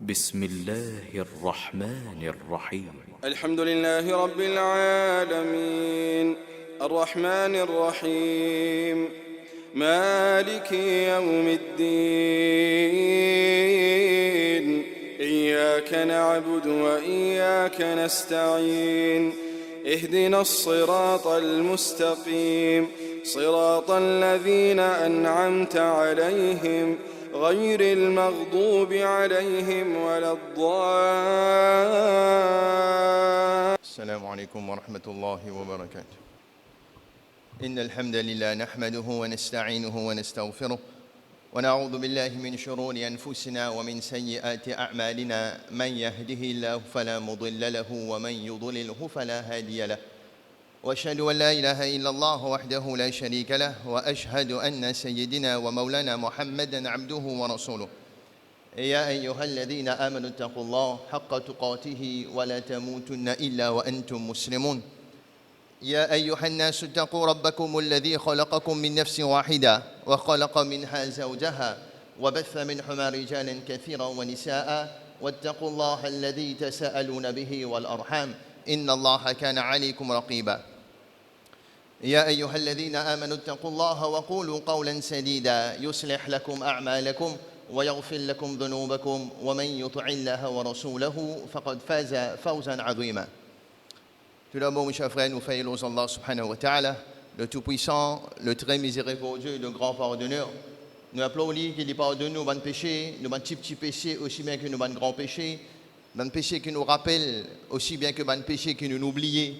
بسم الله الرحمن الرحيم الحمد لله رب العالمين الرحمن الرحيم مالك يوم الدين إياك نعبد وإياك نستعين اهدنا الصراط المستقيم صراط الذين أنعمت عليهم غير المغضوب عليهم ولا الضالين. السلام عليكم ورحمة الله وبركاته. إن الحمد لله نحمده ونستعينه ونستغفره ونعوذ بالله من شرور أنفسنا ومن سيئات أعمالنا. من يهده الله فلا مضل له ومن يضلله فلا هادي له، وأشهد أن لا إله إلا الله وحده لا شريك له، وأشهد أن سيدنا ومولانا محمدًا عبده ورسوله. يا أيها الذين آمنوا اتقوا الله حق تقاته ولا تموتن إلا وأنتم مسلمون. يا أيها الناس اتقوا ربكم الذي خلقكم من نفس واحدة وخلق منها زوجها وبث منهما رجالا كثيرا ونساء، واتقوا الله الذي تساءلون به والأرحام إن الله كان عليكم رقيبا. يا أيها الذين آمنوا اتقوا الله وقولوا قولا سديدا يصلح لكم أعمالكم ويغفر لكم ذنوبكم، ومن يطع الله ورسوله فقد فاز فوزا عظيما. Tout d'abord, mes chers frères, nous faisons Allah subhanahu wa ta'ala, le Tout-Puissant, le très miséricordieux, le grand pardonneur. Nous appelons lui qu'il pardonne nos bonnes péchés, nos petits péchés aussi bien que nos bonnes grands péchés, bonnes péchés qui nous rappellent aussi bien que bonnes péchés qui nous oublions,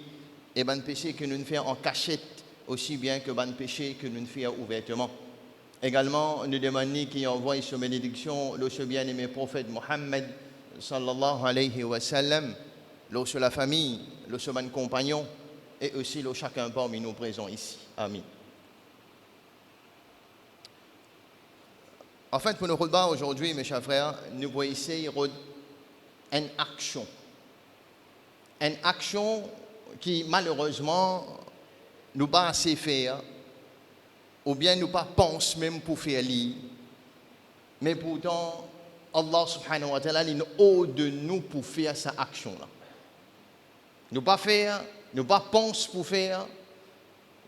et bonnes péchés que nous faisons en cachette aussi bien que bonnes péchés que nous faisons ouvertement. Également, nous demandons qu'il envoie sa bénédiction le bien-aimé prophète Mohammed sallallahu alayhi wa sallam, sur la famille, sur les compagnons et aussi sur chacun parmi nous présents ici. Amin. En fait, pour nos repas aujourd'hui, mes chers frères, nous voyons ici une action. Une action qui, malheureusement, nous pas assez faire, ou bien nous pas pense même pour faire lire. Mais pourtant, Allah subhanahu wa ta'ala, il est haut de nous pour faire cette action-là. Nous pas faire, nous pas pense pour faire,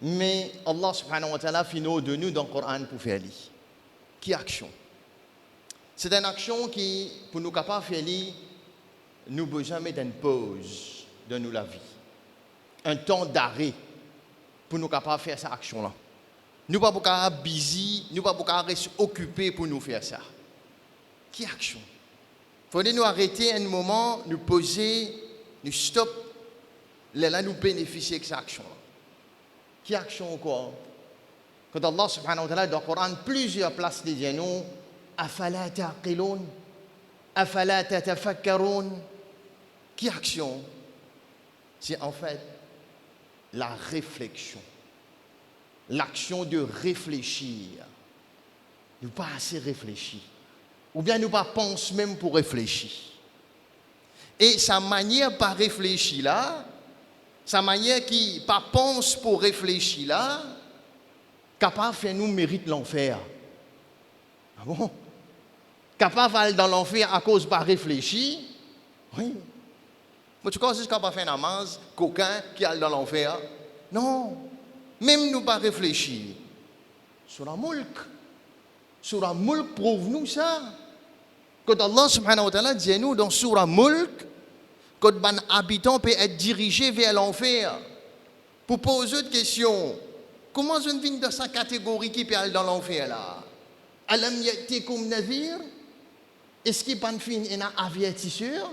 mais Allah subhanahu wa ta'ala fait de nous dans le Coran pour faire lire. Qui action? C'est une action qui, pour nous capables de faire lire, nous besoin mettre une pause dans nous la vie. Un temps d'arrêt pour nous capables de faire cette action-là. Nous ne pouvons pas être busy, nous ne pouvons pas rester occupés pour nous faire ça. Qui action? Il faut nous arrêter un moment, nous poser, nous stop, là nous bénéficier de cette action-là. Qui action quoi? Quand Allah subhanahu wa ta'ala dans le Coran, plusieurs places dit nous, afala taqilun, afala tatafakkarun. Qui action? C'est en fait la réflexion. L'action de réfléchir. Nous pas assez réfléchir. Ou bien nous pas penser même pour réfléchir. Et sa manière pas réfléchir là, sa manière qui pas pense pour réfléchir là, capable de faire nous mérite l'enfer. Ah bon? Capable d'aller dans l'enfer à cause de pas réfléchir? Oui. Mais tu crois que c'est capable de faire un namaz, coquin qui allait dans l'enfer? Non. Même nous pas réfléchir. Surah Mulk prouve nous ça. Quand Allah subhanahu wa ta'ala dit nous dans Surah Mulk, quand un habitant peut être dirigé vers l'enfer, pour poser une question, comment je viens dans sa catégorie qui peut aller dans l'enfer là? Alam yatikum nadhir? Est-ce qu'il n'y a pas un avertisseur?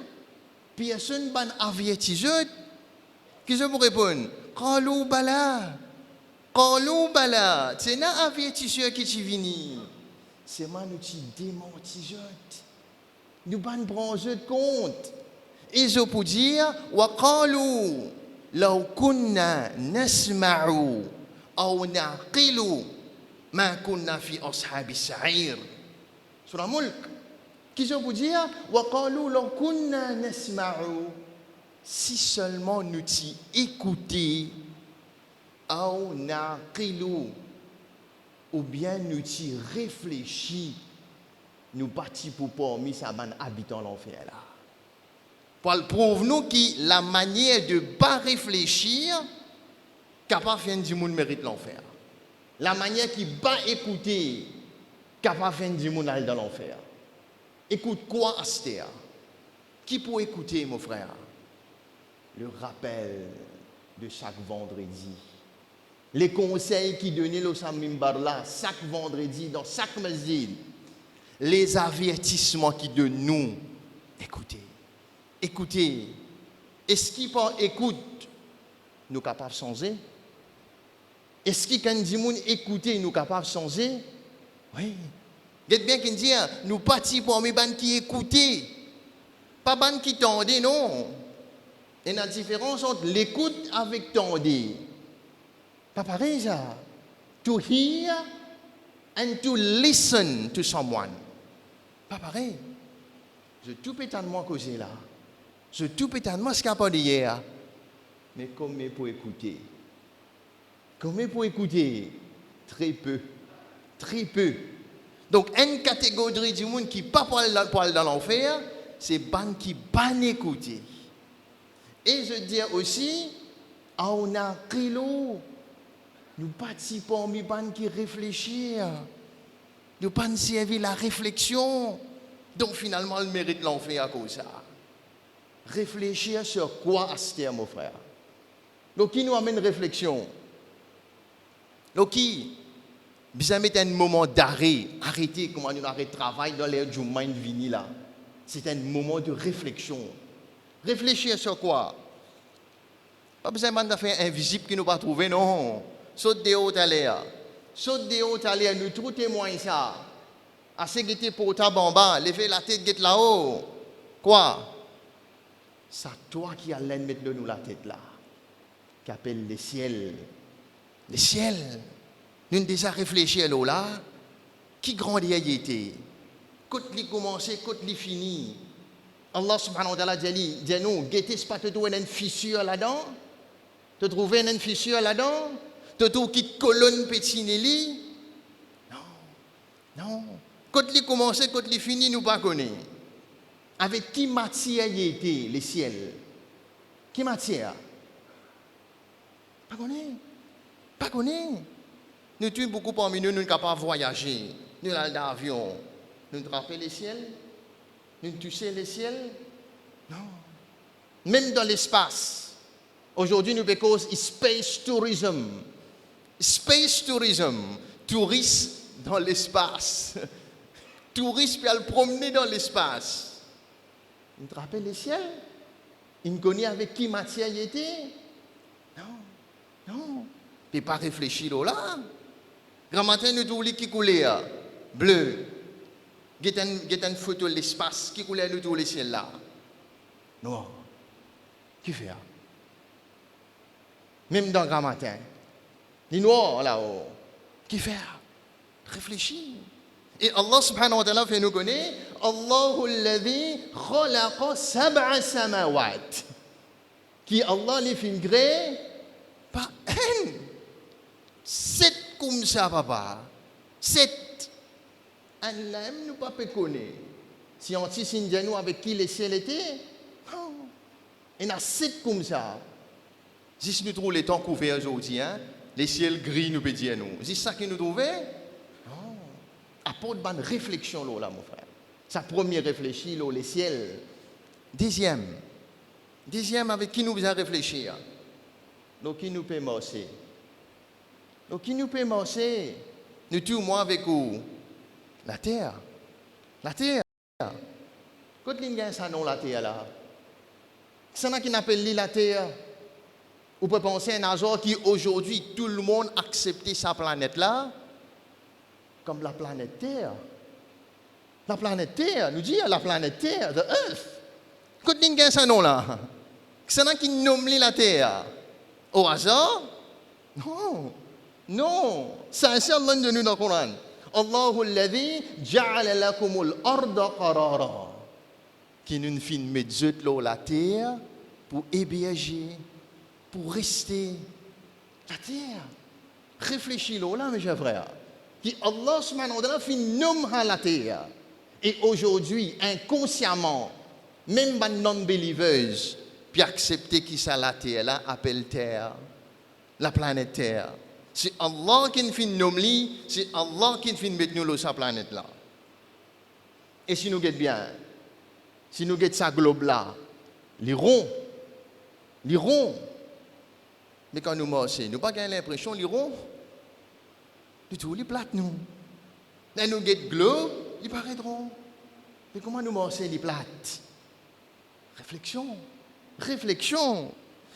Puis est-ce qu'il y a un avertisseur? Qui je vous répond? Qalou bala. Qalou bala. C'est un avertisseur qui est venu. C'est moi qui démentiseur. Nous ne prenons pas compte. Et je peux dire, وَقَالُوا لَوْ كُنَّا نَسْمَعُ أَوْ نَعْقِلُ مَا كُنَّا فِي أَصْحَابِ السَّعِيرِ. Sur la Mulk, qui je peux dire, وَقَالُوا لَوْ كُنَّا نَسْمَعُ. Si seulement nous t'y écoutions, أَوْ نَعْقِلُ, ou bien nous t'y réfléchissons, nous bâtis pour parmi sa ban habitant l'enfer là. Pour prouver nous que la manière de pas réfléchir capable de faire du monde mérite l'enfer. La manière qui pas écouter capable de faire du monde aller dans l'enfer. Écoute quoi Astéa? Qui peut écouter mon frère? Le rappel de chaque vendredi. Les conseils qui donnaient le Samimbar là, chaque vendredi, dans chaque masjid. Les avertissements qui donnent nous. Écoutez. Écoutez. Est-ce qu'il par écoute, nous capables de changer? Est-ce qu'il quand dit moun écouter, nous capables de changer? Oui. Dites bien qu'il dit, nous partis pour mes bandes qui écoutaient. Pas bandes qui tendaient, non. Il y a une différence entre l'écoute avec tendez. Pas pareil ça. To hear and to listen to someone. Pas pareil. Je tout pétalement causé là. Je tout pétalement ce qu'il a pas dit hier. Mais comment pour écouter? Comment pour écouter? Très peu. Très peu. Donc, une catégorie du monde qui pas pour aller dans l'enfer, c'est ban qui ban écouter. Et je dis aussi, on a kilo, nous participons à ban qui réfléchir, nous pas servir la réflexion. Donc finalement, elle mérite l'enfer à cause de ça. Réfléchir sur quoi, Astéa, mon frère? Donc, qui nous amène réflexion? Donc, qui besoin mettre un moment d'arrêt, arrêter comment nous arrêter de travail dans l'air du mind vini là. C'est un moment de réflexion. Réfléchir sur quoi? Pas besoin de faire invisible qui nous pas trouver, non. Saute de haut à l'air. Saute de haut à l'air, nous tous témoignons ça. Assez guetter pour ta bamba, lever la tête, guette là-haut. Quoi? C'est toi qui allais mettre de nous la tête là. Qui appelle le ciel. Le ciel. Nous avons déjà réfléchi à l'eau là. Qui grandit à y était? Quand il commence, quand il finit. Allah subhanahu wa ta'ala dit nous, guettez pas te trouver une fissure là-dedans? Te trouver une fissure là-dedans? Te trouver qui colonne pétinelli? Non. Non. Quand il commence, quand il finit, nous ne connaissons pas. Avec qui matière y était, le ciel? Qui matière? Pas connaît. Pas connaît. Nous tuons beaucoup parmi nous, nous sommes capables de voyager. Nous allons dans l'avion. Nous trappons le ciel. Nous touchons le ciel. Non. Même dans l'espace. Aujourd'hui, nous faisons space tourism. Space tourism. Tourisme dans l'espace. Tourisme qui le promener dans l'espace. Nous trappons le ciel. Il connaît avec qui matière il était. Non. Non. Et pas réfléchir là. Grand matin, nous trouvons qui coulait bleu. Il y a une photo de l'espace qui coulait, nous trouvons le ciel là. Noir. Qui fait ça? Même dans grand matin. Les noirs là-haut. Qui fait ça? Réfléchis. Et Allah subhanahu wa ta'ala fait nous connaître Allahu alladhi khalaqa sab'a samawat. Qui Allah les fait gré pas un. 7 comme ça, papa. 7. Allah nous pas connaître. Si on t'y nous avec qui le ciel était, il y a 7 comme ça. Si nous trouvons les temps couverts aujourd'hui, hein, les ciels gris nous peut dire nous. C'est ça que nous trouvons? Non. Apporte bonne réflexion là, mon frère. Sa première réfléchir là, les ciels. Deuxième avec qui nous besoin réfléchir. Donc qui nous peut marcher? Donc, qui nous peut marcher? Nous tous, moi avec vous. La terre. La terre. Quand il y a ça, non, la terre là. C'est ça qui appelle la terre. Vous pouvez penser à un hasard qui aujourd'hui, tout le monde accepte sa planète là comme la planète Terre. La planète Terre, nous dit la planète Terre, the Earth. Quand il y a ça, non là. C'est ça qui nomme la terre. Au hasard? Non. Non, ça c'est Allah de nous dans le Coran. Allahu alladhi ja'ala lakumul arda qarara. Qui nous fait mettre la terre pour héberger, pour rester. La terre. Réfléchis là, mes chers frères. Qui Allah subhanahu wa ta'ala fait nommer la terre. Et aujourd'hui, inconsciemment, même les non-believers, puis accepter qui ça la terre là appelle terre, la planète terre. C'est Allah qui fait nommer, c'est Allah qui fait mettre nous sur la planète là. Et si nous guettons bien, si nous guettons ça globe là, les ronds. Mais quand nous marchons, nous n'avons pas l'impression les ronds. Du tout, les plates nous. Quand nous guettons globe, ils paraissent ronds. Mais comment nous marchons les plates? Réflexion.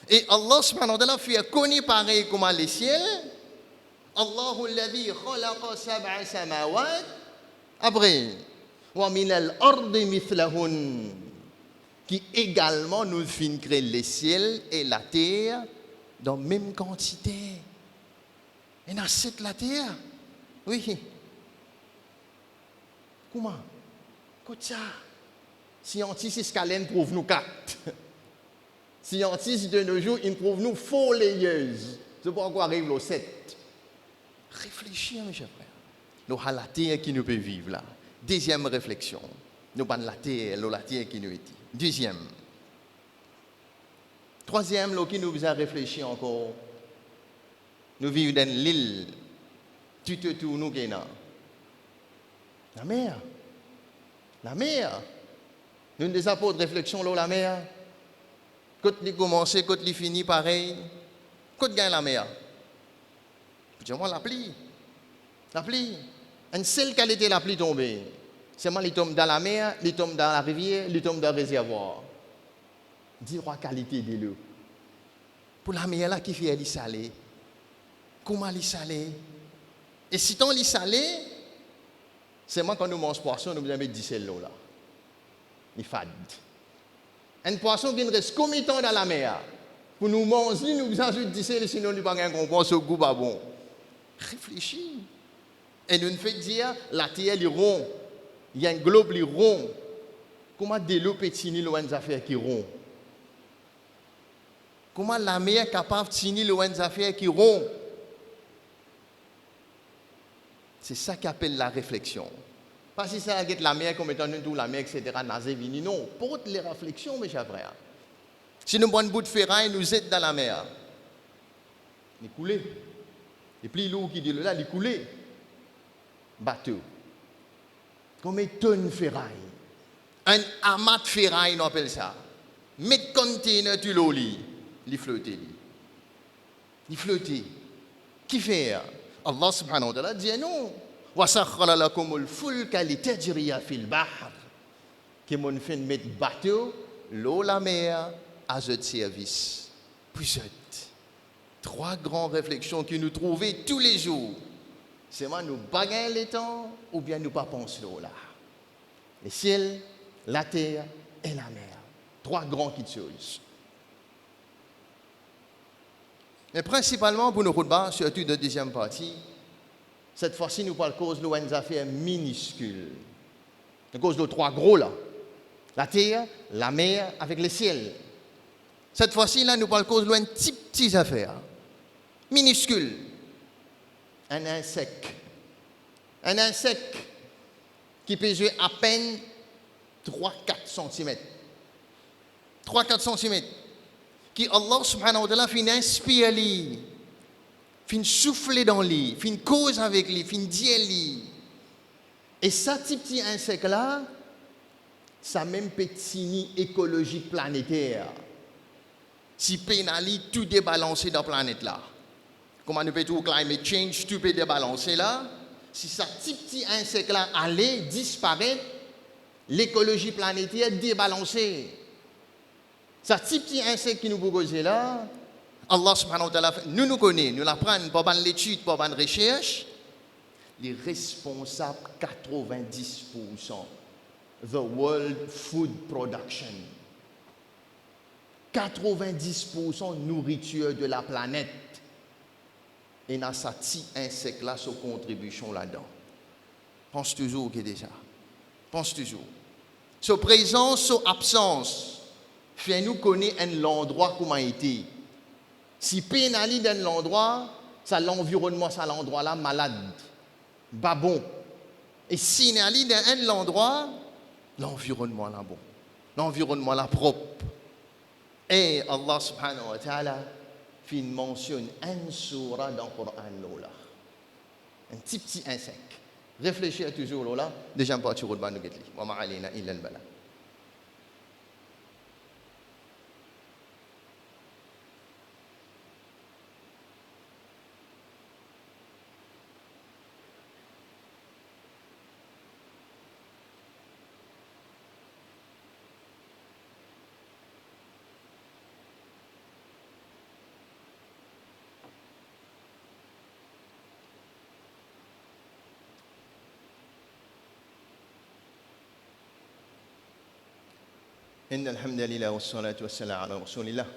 Et Allah subhanahu wa ta'ala fait connaître pareil comme les ciels. Allahu alladhi khalaqa sab'a samawat. Après, wa min al-ardi mithlahun. Qui également nous fin créer les ciels et la terre dans la même quantité. Et dans cette la terre. Oui. Comment? Comme ça. Scientifiques scalènes prouvent nous 4. Scientifiques de nos jours, ils prouvent nous faux layeuses. C'est pourquoi arrive au 7. Réfléchis, mes chers frères. Nous avons la terre qui nous peut vivre là. Deuxième réflexion. Nous avons la terre qui nous est dit. Deuxième. Troisième, là, qui nous a réfléchi encore. Nous vivons dans l'île. Tout nous qui là. La mer. Nous avons des apports de réflexion là, la mer. Quand il commence, quand il finit, pareil. Quand il gagne la mer. Dis-moi la pluie. Une seule qualité la pluie tombée. C'est moi, il tombe dans la mer, il tombe dans la rivière, il tombe dans le réservoir. 10 qualités de l'eau. Pour la mer là qui fait elle salée. Comment elle salée? Et si ton lit salé, c'est moi quand nous mangeons poisson, nous avons 10 l'eau là. Il fade. Un poisson qui ne reste combien de temps dans la mer? Pour nous manger, nous avons 10 sinon nous n'avons pas comprendre ce goût pas bon. Réfléchis. Et nous nous fait dire la terre est rond. Il y a un globe qui est rond. Comment de l'eau peut tenir loin des affaires qui rond? Comment la mer est capable de tenir loin des affaires qui rond? C'est ça qu'appelle la réflexion. Pas si ça regarde la mer comme étant tout la mer, etc. Nazévini. Non, porte les réflexions, mes chers frères. Si nous prenons un bout de ferraille, nous êtes dans la mer. Il coule. Et puis l'eau qui dit là, il coule. Bateau. Combien de tonnes de ferraille? Un amas de ferraille, on appelle ça. Mettre container tu l'eau, il flotte. Il flotte. Qui fait? Allah subhanahu wa ta'ala dit non. وَسَخَّرَ لَكُمُ الْفُلْكَ لِتَجْرِيَ فِي الْبَحْرِ. Qui m'ont fait mettre bateau, l'eau, la mer, à ce service. Puis 3 grandes réflexions que nous trouvons tous les jours. C'est moi nous bagaillons les temps ou bien nous pas pensons l'eau là. Le ciel, la terre et la mer. 3 grandes choses. Mais principalement pour nos routes, surtout de deuxième partie, cette fois-ci nous parlons cause de des affaires minuscules. À cause de 3 gros là. La terre, la mer avec le ciel. Cette fois-ci là nous parlons cause de petites affaires. Minuscules. Un insecte qui peut jouer à peine 3-4 cm. 3-4 cm. Qui Allah subhanahu wa ta'ala fin inspire lui, fin souffler dans lui, fin cause avec lui, fin dire lui. Et ça, petit insecte là, ça même petit écologique planétaire. Si pénali tout débalancé dans la planète là. Comment nous pouvons climate change, tout peut débalancer là. Si ça petit insecte là allait disparaître, l'écologie planétaire débalancée. Ça petit insecte qui nous propose là, Allah subhanahu wa ta'ala, nous connaissons, nous l'apprenons pour l'étude, pour la recherche, les responsables 90% the world food production. 90% nourriture de la planète. Et dans ce petit insecte là, sa contribution là-dedans. Pense toujours que déjà. Pense toujours. Sa présence, sa absence, fait nous connaître l'endroit comment il était. Si pénali dans l'endroit, ça l'environnement, ça l'endroit là malade, babon. Et si pénali dans l'endroit, l'environnement là bon, l'environnement là propre. Et Allah subhanahu wa ta'ala fait mentionne un surah dans le Coran là. Un petit insecte. Réfléchissez toujours là, déjà pas sur le ban de Getli. Wa ma alina illa al-bala. Inna alhamdulillah wa salatu wa salam ala rasulillah.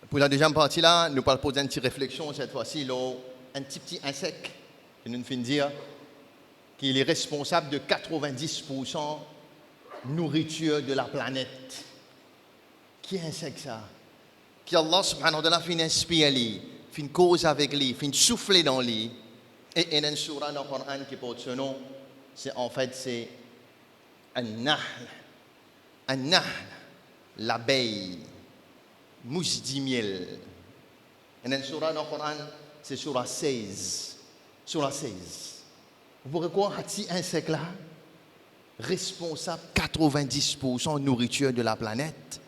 Pour la deuxième partie là, nous allons poser une petite réflexion cette fois-ci, un petit insecte que nous finissons dire qu'il est responsable de 90% nourriture de la planète. Qui est insecte ça? Qui Allah subhanahu wa ta'ala finit inspirer lui, finit cause avec lui, finit souffler dans lui. Et il y a une surah dans le Coran qui porte ce nom, c'est An-Nahl. An-Nahl, l'abeille, mousse du miel. Et dans le surah dans le Coran, c'est surah 16. Surah 16. Vous pourrez croire à cet insecte-là, responsable 90% de nourriture de la planète.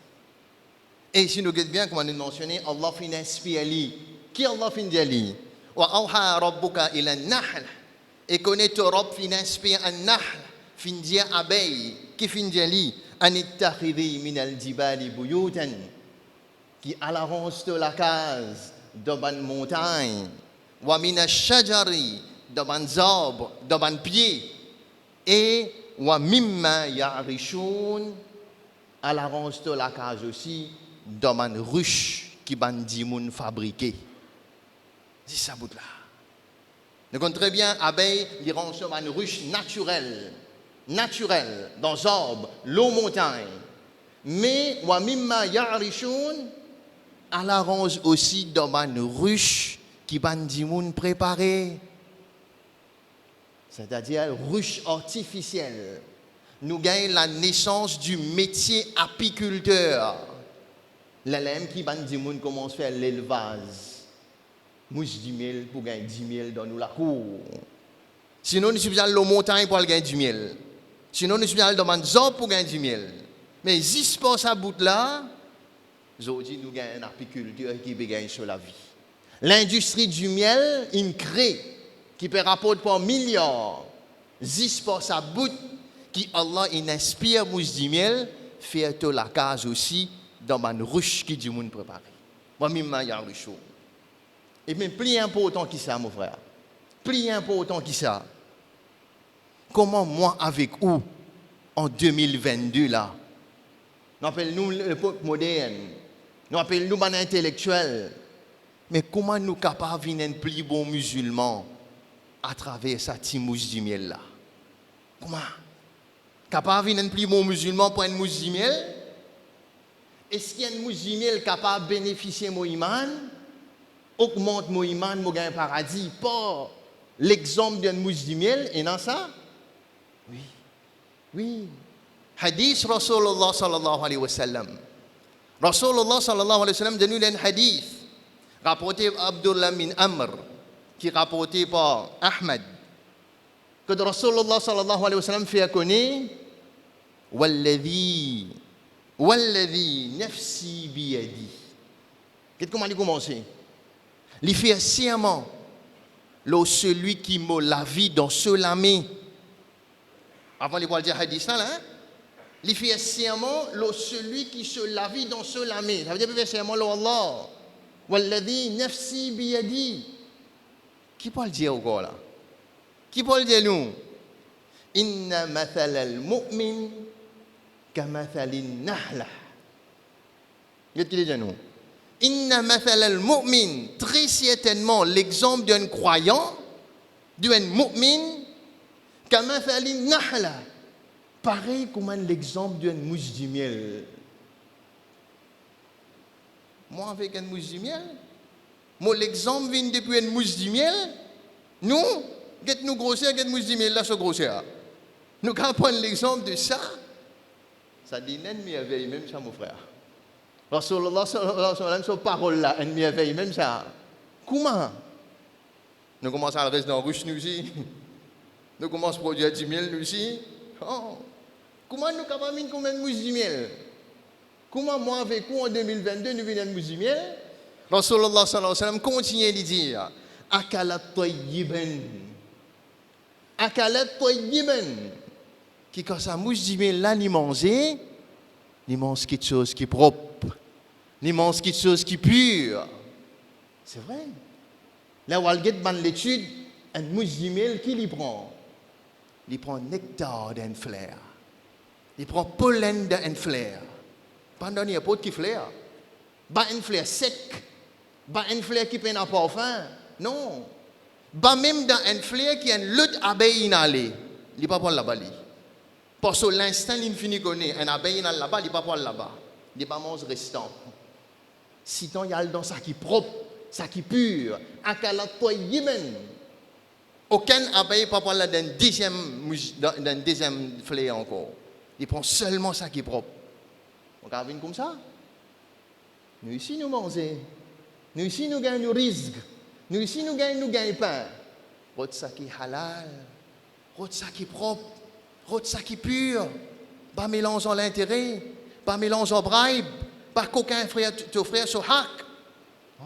Et si nous regardons bien, comme on a mentionné, Allah finit inspirer lui. Qui Allah finit dire lui? Wa awha rabbuka ila an-nahl. Et connaît ton Rabb finit inspirer an-nahl, finit dire abeille, qui finit dire lui? Anittakhidhi min al-jibali buyutan, qui à l'avance de la case de ban montagne, wa min ash-shajari de ban arbres, de ban pieds, et wa mimma ya'rishun, à l'avance de la case aussi de ban ruche qui ban dimoun fabriqué. C'est ça bout là. Nous connaissons très bien abeille, il range ban ruche naturel dans les arbres, l'eau montagne. Mais wa mimma ya'rishun, à l'arrange aussi dans une ruche qui ban dimoun préparé. C'est-à-dire ruche artificielle. Nous gagnons la naissance du métier apiculteur. L'élève qui ban dimoun commence à faire l'élevage. Mouche 10 000 pour gagner 10 000 dans nous la cour. Sinon, nous sommes allés aux montagnes pour gagner 10 000. Sinon, nous sommes allés dans les arbres pour gagner 10 000. Mais si pour ça bout là, aujourd'hui, nous gagnons un apiculteur qui peut gagner sur la vie. L'industrie du miel, une crée qui peut rapporter pour milliards. Si pour ça bout qui Allah inspire mousse du miel, fait la case aussi dans une ruche qui du monde préparé. Moi, même il y a un ruche. Et même plus important que ça, mon frère. Plus important que ça. Comment moi avec vous, en 2022 là, nous appelons l'époque moderne, nous appelons nous intellectuels, mais comment nous sommes capables de devenir plus bons musulmans à travers sa timouche du miel là? Comment? Capable de devenir plus bons musulmans pour une mouche du miel? Est-ce qu'il y a une mouche du miel capable de bénéficier de mon iman? Augmente mon iman, mon gain paradis, pas l'exemple d'une mouche du miel, et dans ça? Oui. Oui. Hadith Rasulullah sallallahu alayhi wa sallam. Rasulullah sallallahu alayhi wa sallam donne un hadith rapporté par Abdullah bin Amr, qui est rapporté par Ahmad, que Rasulullah sallallahu alayhi wa sallam fait connaître Walladhi nafsi biyadi. Comment il commence? Il fait sciemment celui qui me la vie dans ce main. Avant de dire hadith là, hein? Il fait sciemment celui qui se la vie dans ce main. Ça veut dire sciemment Allah. Walladhi nafsi biyadi. Qui peut le dire encore là? Qui peut le dire nous? Inna mathal al-mu'min ka mathalin nahla. Qu'est-ce qu'il dit nous? Inna mathal al-mu'min, très certainement l'exemple d'un croyant, d'un mu'min, ka mathalin nahla. Pareil comme l'exemple d'une mouche du miel. Moi avec une mouche du miel, moi l'exemple vient depuis une mouche du miel. Nous, nous grossir, une mouche du miel là, ce grossir. Nous allons prendre l'exemple de ça. Ça dit une merveille, même ça, mon frère. Rasulullah sallallahu alayhi wa sallam, cette parole-là, une merveille, même ça. Comment? Nous commençons à rester dans la ruche, nous aussi. Nous commençons à produire du miel, nous aussi. Oh. Comment nous avons mis combien de mousse du miel? Comment moi, avec vous, en 2022, nous venons de mousse du miel? Rasulullah sallallahu alayhi wa sallam continue à dire Akalat tayyiban. Akalat tayyiban. Qui, quand ça mousse du miel là, ni manger, ni mange quelque chose qui est propre, ni mange quelque chose qui est pur. C'est vrai. Là, on a l'étude, un mousse du miel, qui l'y prend? Il prend nectar d'un fleur. Il prend pollen d'un fleur. Pendant il n'y a pas de fleur. Pas une fleur sec. Pas une fleur qui peine à parfum. Non. Pas même dans une fleur qui a une lutte abeille inhalée. Il ne pas prendre là-bas. Parce que l'instant, il finit connaître. Un abeille inhalée là-bas, il ne pas prendre là-bas. Il ne pas manger restant. Si tant il y a dans ça qui est propre, ça qui est pur, aucun abeille ne peut prendre d'un deuxième fleur encore. Il prend seulement ça qui est propre. On va venir comme ça. Nous ici, nous mangeons. Nous ici, nous gagnons risque. Nous ici, nous gagnons pain. Rôte ça qui est halal. Rôte ça qui est propre. Rôte ça qui est pur. Pas mélange en l'intérêt. Pas mélange en bribe. Pas qu'aucun frère t'offre sur hack. Oh.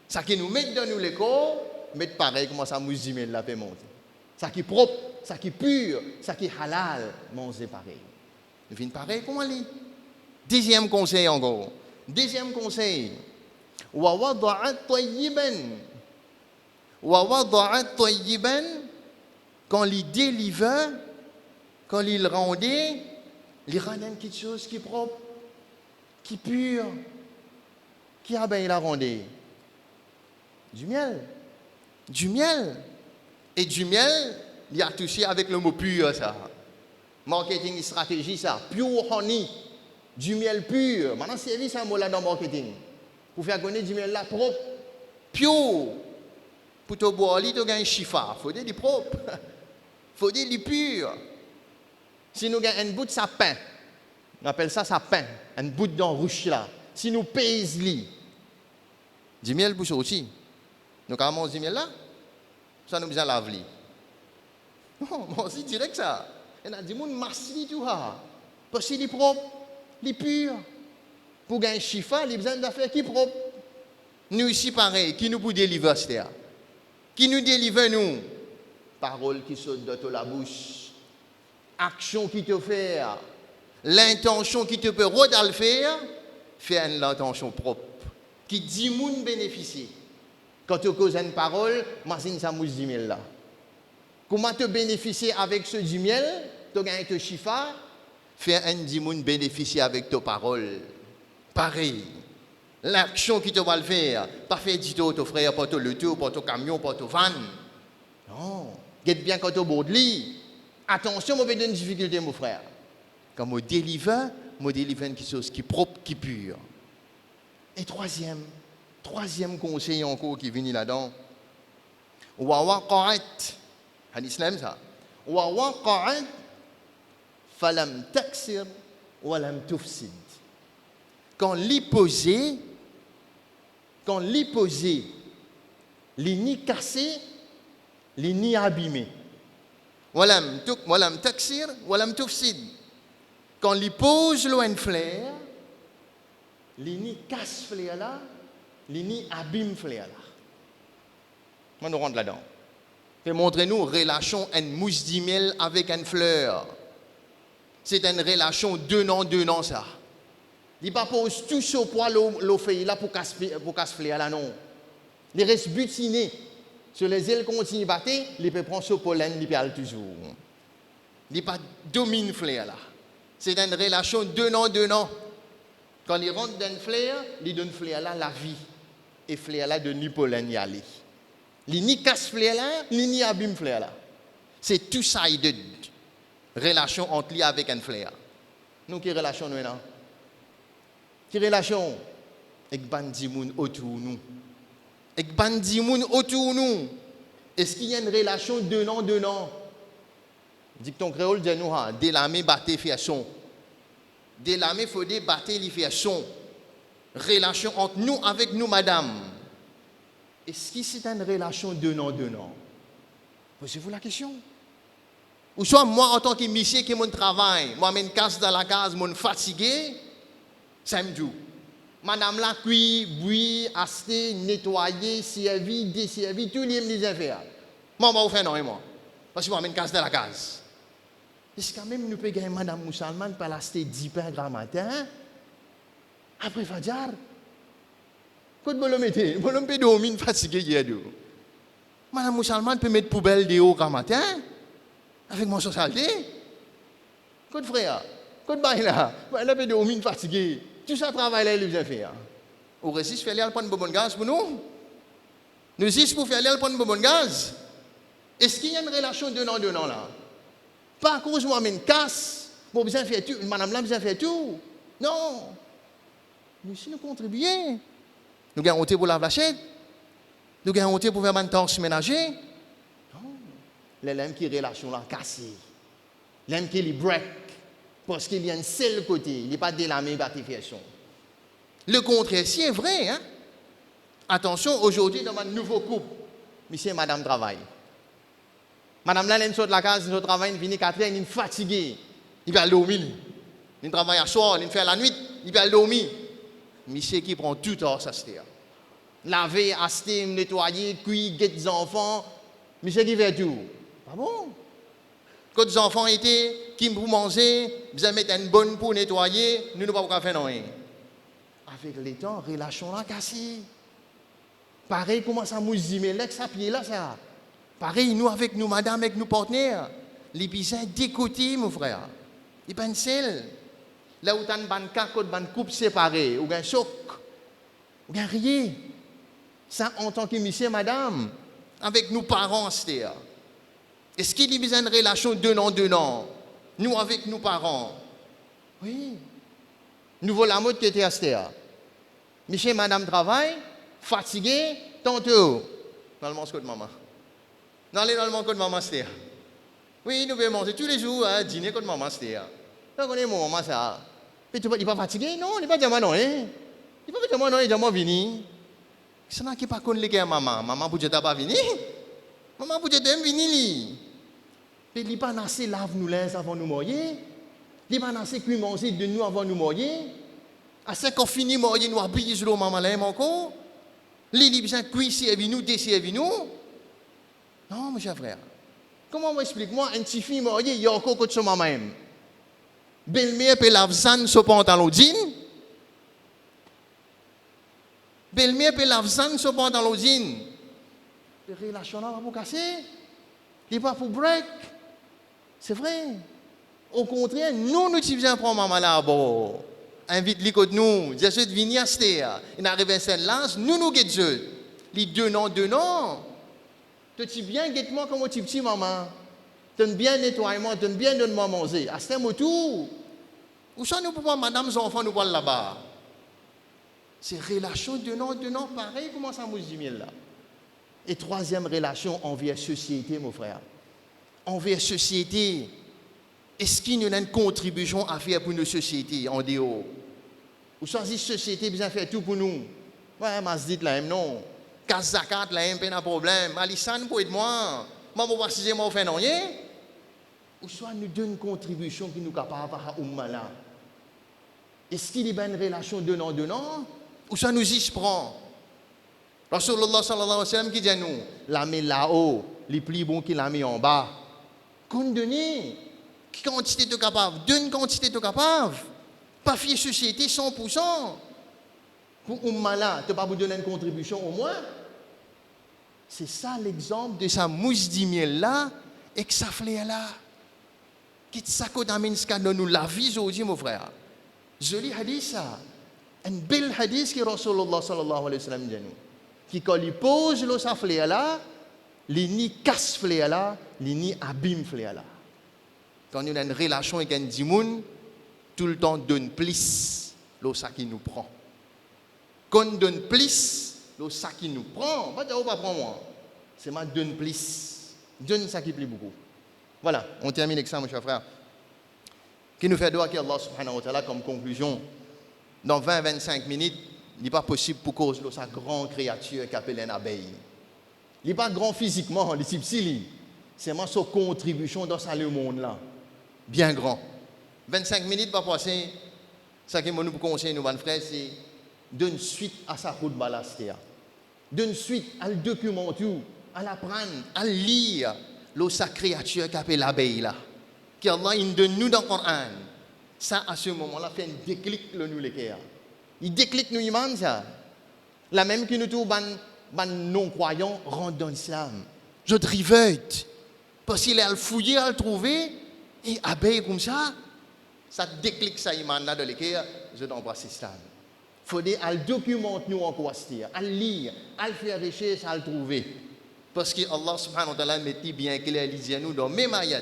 Ça qui nous met dans nous l'école, met pareil comment ça mousse d'humaine la paix monter. Ça qui est propre, ça qui est pur, ça qui est halal, manger pareil. Nous venons pareil, comment on lit? Deuxième conseil encore. Deuxième conseil. وَوَضَعَ طَيِّبًا quand il délivre, quand il rendait, il ramène quelque chose qui est propre, qui est pur, qui a bien la rendé. Du miel. Du miel. Et du miel, il y a touché avec le mot pur, ça. Marketing stratégie, ça. Pure honey. Du miel pur. Maintenant, c'est ça, mot là dans le marketing. Pour faire connaître du miel là propre. Pure. Pour te boire, tu as un chiffre. Il faut dire du propre. Il faut dire du pur. Si nous avons un bout de sapin, on appelle ça sapin, un bout de rouge là. Si nous pèsons du miel pour sortir. Nous avons mangé du miel là, ça nous besoin de laver. Non, moi aussi direct ça. Il y a des gens qui massent tout ça. Parce qu'il est propre, il est pur. Pour gagner un chiffre, il a besoin d'affaires qui sont propres. Nous ici pareil, qui nous peut délivrer ça? Qui nous délivre nous? Paroles qui sautent de la bouche. Action qui te fait. L'intention qui te peut le faire. Faire une intention propre. Qui dit moun bénéficier. Quand tu causes une parole, imagine ça mousse du miel là. Comment te bénéficier avec ce du miel? Tu gagnes ton chiffre. Faire un dimoun bénéficier avec ta parole. Pareil. L'action qui te va le faire. Pas faire du tout ton frère, pas ton loto, pas ton camion, pas ton van. Non. Get bien quand tu bord de lit. Attention, moi, je vais une difficulté, mon frère. Quand je délivre quelque chose qui est propre, qui est pur. Et troisième conseil encore qui vient là-dedans. وَوَقَعَتْ hadith islam ça. وَوَقَعَتْ فَلَمْ تَكْسِرْ وَلَمْ تُفْسِدْ. Quand l'hyposé, les ni cassé, les ni abîmé. وَلَمْ تَكْسِرْ وَلَمْ تُفْسِدْ. Quand l'hypose loin flair, les ni casse flair là, les ni abîme flair là. On nous rentre là-dedans. Et montrez-nous relation une mousse de miel avec une fleur. C'est une relation donnant ça. Il ne pas pose tout ce poids l'eau fait là pour casse fleur là non. Il reste butiné sur les ailes continuent à battre, il peut prendre ce pollen, il peut aller toujours. Il ne pas domine fleur là. C'est une relation donnant. Quand il rentre dans une fleur, il donne fleur là la vie et fleur là donne pollen y aller. Il ni casse fleur là, ni abîme fleur là. C'est two-sided relation entre lui avec une fleur. Nous qui relation nous là? Qui relation avec bandi moun autour nous? Avec bandi moun autour nous? Est-ce qu'il y a une relation donnant? Dicton créole dit nous, délamé, batté, fait son. Délamé, faut dire batté, il fait son. Relation entre nous, avec nous, madame. Est-ce que c'est une relation donnant-donnant? Posez-vous la question. Ou soit moi, en tant que monsieur qui mon travail, moi, je casse dans la case, je suis fatigué, ça me dit. Madame la cuit, bouillir, acheter, nettoyer, servir, desservir, tout les me faire. Moi, je vais vous faire non, moi. Parce que moi, je casse dans la case. Est-ce que quand même nous pouvons gagner Madame Moussalman pour l'acheter 10 pains grand matin? Après Fadjar? Quand vous le mettez, vous le dormir fatigué hier. Madame Moussalman peut mettre poubelle de haut grand matin? Avec mon socialité? Quand frère, quand bail là, elle peut dormir fatigué. Tout ça travail là, il vient faire. Ou résiste faire aller prendre bonne gaz pour nous? Nous résiste pour faire aller prendre bonne gaz? Est-ce qu'il y a une relation donnant là? Pas à cause de moi-même casse, pour besoin faire tout, madame là besoin faire tout. Non. Nous si nous contribuons. Nous gagnons honte pour laver la chaîne. Nous gagnons honte pour faire une tâche ménager. Non. L'aime qui relation là cassée. L'aime qui break. Parce qu'il y a un seul côté, il n'est pas délamé, gratification. Le contraire, c'est vrai. Hein? Attention, aujourd'hui, dans un nouveau couple, monsieur et madame travaillent. Madame là, elle sort de la case, elle travaille, elle vient 4 heures, elle est fatiguée. Il va dormir. Il travaille à soir, il fait la nuit, il va dormir. Monsieur qui prend tout hors ça se laver, acheter, nettoyer, cuire, guetter des enfants. Monsieur qui fait tout. Ah bon? Quand les enfants étaient, qui pour manger, vous mettre une bonne pour nettoyer, nous ne pouvons pas faire rien. Avec le temps, relation là cassée. Pareil, comment ça mousse dit, mais là, ça pied là, ça. Pareil, nous avec nous, madame, avec nos partenaires, les bisins décotés, mon frère. Ils ne pas seul. Là où tu as une bonne coupe séparée, ou un choc, ou un rien. Ça, en tant que monsieur, madame, avec nos parents, c'est-à-dire. Est-ce qu'il y a une relation donnant-donnant? Nous avec nos parents. Oui. Nous voulons la mode qui était à Stéa. Monsieur et madame travaillent, fatigués, tantôt. Dans le manche de maman. Dans le manche de maman Stéa. Oui, nous pouvons manger tous les jours, dîner comme maman Stéa. Donc on est mon maman ça. Mais tu n'est pas fatigué? Non, il n'est pas diamant non. Il n'est pas diamant non, il est diamant vini. C'est là qui n'est pas connu les gars maman. Maman pour Dieu t'as pas vini. Maman pour Dieu t'aime vini. Mais il n'est pas assez lave nous linge avant nous mouiller. Il n'est pas assez cuire manger de nous avant nous mouiller. À ce qu'on finit mouiller, nous habillons sur le maman là encore. Il est besoin de cuire servir nous, desservir nous. Non, mon cher frère. Comment vous expliquez-moi, une petite fille mouiller, il y a encore que de son maman même. Belle-mère peut laver zan sur pantalon jean. Belle-mère peut laver zan sur pantalon jean. Les relations là, pour casser. Il n'est pas pour break. C'est vrai. Au contraire, nous utilisons pour maman là, bon, invite les côtés nous, je suis venu à Stéa. Il arrive à Saint-Lance, nous guettons. Les deux noms. Tu bien guette-moi comme tu petit maman. Tu bien nettoyer-moi, tu bien donner-moi manger. À ce moment où ça nous pouvons, madame, les enfants, nous parlent là-bas. C'est relation donnant, pareil, comment ça nous dit là. Et troisième relation envers société, mon frère. Envers société, est-ce qu'il y a une contribution à faire pour nos sociétés en dehors? Ou soit si société besoin faire tout pour nous? Ouais, mais je dis là, non. Kazakat là, pas de problème. Alissan pour aider moi. Moi, je vais si moi faire rien. Ou soit nous donne une contribution qui nous capable à umma là. Est-ce qu'il y a une relation donnant? Ou soit nous y prend? Rasulullah sallallahu alayhi wa sallam qui dit à nous, la met là-haut, les plus bons qu'il a mis en bas. Qu'on donne, quelle quantité tu es capable? Donne quantité tu es capable. Pas fier société 100%. Pour umma là, tu n'as pas vous donner une contribution au moins? C'est ça l'exemple de sa mousse d'imiel là et que ça fleur là. Qui ça qu'on ce qu'on nous la vie aujourd'hui, mon frère. Joli hadith ça. Un bel hadith que Rasulullah sallallahu alayhi wa sallam dit nous. Qui quand il pose le sa fleur là, il ni casse fleur là, il ni abîme fleur là. Quand on a une relation avec un dimoun, tout le temps donne plus le ça qui nous prend. Quand on donne plus, le ça qui nous prend, pas dire pas prendre moi. C'est ma donne plus. Donne ça qui plaît beaucoup. Voilà, on termine avec ça, mon cher frère. Qui nous fait doigt qu'Allah subhanahu wa ta'ala, comme conclusion, dans 20-25 minutes, il n'est pas possible pour cause de sa grande créature qui appelle une abeille. Il n'est pas grand physiquement, il est petit. C'est vraiment sa contribution dans ce monde-là. Bien grand. 25 minutes pas passer. Ce que nous conseillons, nous, mon frère, c'est d'une suite à sa route balastéa. D'une suite à le documenter, à l'apprendre, à lire sa créature qui appelle l'abeille là. Qu'Allah donne nous dans le Coran. Ça, à ce moment-là, fait un déclic le nous les cœurs. Il déclic nous imams ça. La même que nous tous non-croyants rentrent dans l'islam. Je te rivette. Parce qu'il a le fouiller, à le trouver, et abeille comme ça déclic ça iman là dans les cœurs, je t'embrasse l'islam. Il faut dire, à le documenter nous en quoi c'est, à le lire, à le faire recherche, à le trouver. Parce que Allah subhanahu wa ta'ala met bien clair, il dit à nous dans même ayat,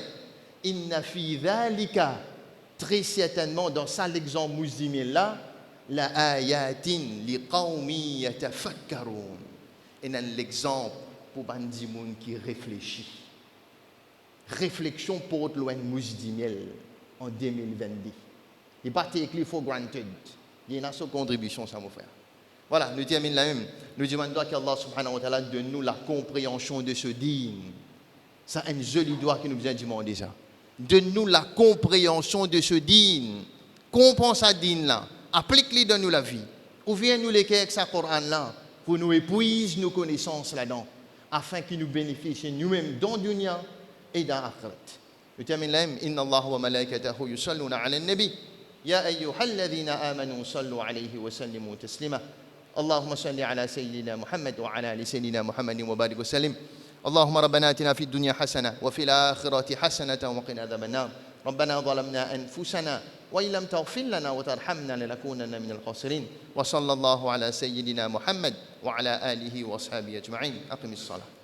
inna fi dhalika, très certainement dans ça l'exemple musulman là, la ayatin li qawmi yatafakkarun. Et dans l'exemple pour bandi moun qui réfléchit. Réflexion pour loin musulman en 2022. Il n'est pas écrit for granted. Il y a une contribution, ça, mon frère. Voilà, nous terminons là même. Nous demandons qu'Allah subhanahu wa ta'ala donne nous la compréhension de ce dîme. Ça, un joli doigt qui nous a demandé ça. Donne-nous la compréhension de ce dîme. Comprends ce dîme là. Applique-le dans nous la vie. Ouvre-nous les cœurs avec ce Coran là pour nous épuiser nos connaissances là-dedans afin qu'il nous bénéficie nous-mêmes dans le dunya et dans l'akhirat. Nous terminons là même. Inna Allah wa malaikatahu yusalluna ala nabi. يا أيها الذين آمنوا صلوا عليه وسلموا تسليما اللهم صل على سيدنا محمد وعلى آل سيدنا محمد وبارك وسلم اللهم ربنا آتنا في الدنيا حسنة وفي الآخرة حسنة وقنا عذاب النار ربنا ظلمنا أنفسنا وإن لم تغفر لنا وترحمنا لنكونن من الخاسرين وصلى الله على سيدنا محمد وعلى آله وأصحابه أجمعين أقم الصلاة